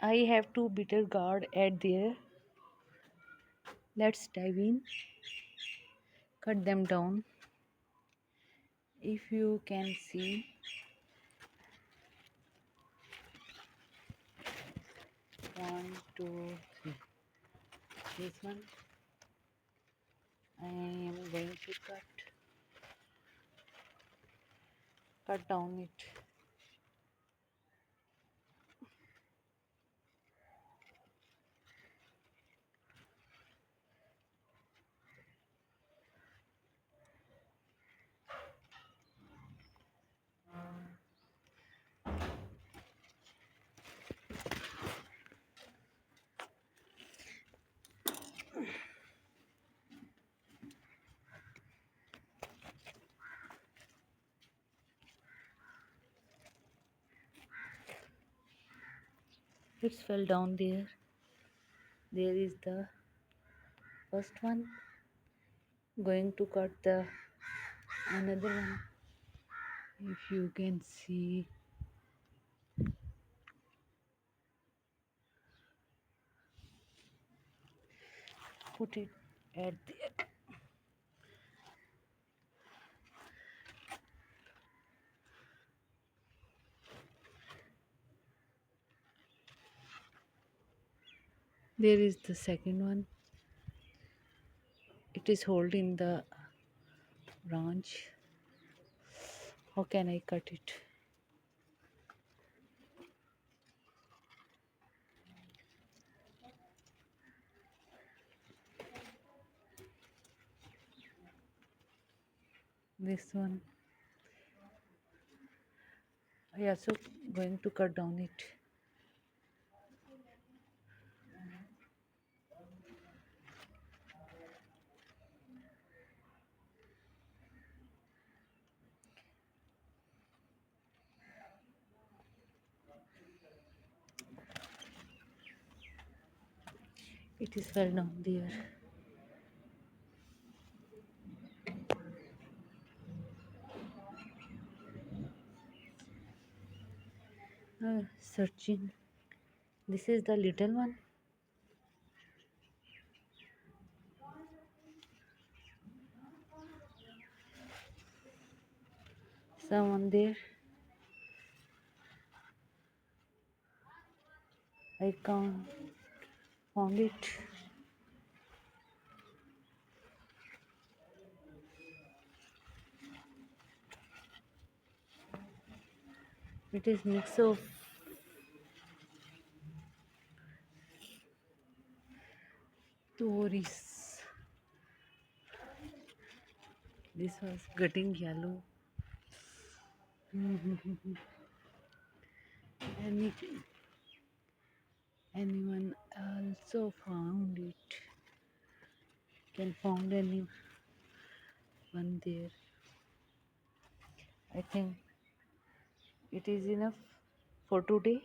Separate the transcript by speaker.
Speaker 1: I have two bitter gourd at there. Let's dive in. Cut them down. If you can see, one, two, three. This one I am going to cut down it. It fell down there. There is the first one. Going to cut the another one. If you can see, put it at there. There is the second one. It is holding the branch. How can I cut it? This one. I also going to cut down it. It is fell down there. Searching. This is the little one. Someone there. I can't found it. It is mix of tourists. This was getting yellow. Any, anyone also found it? Can found anyone there? I think it is enough for today.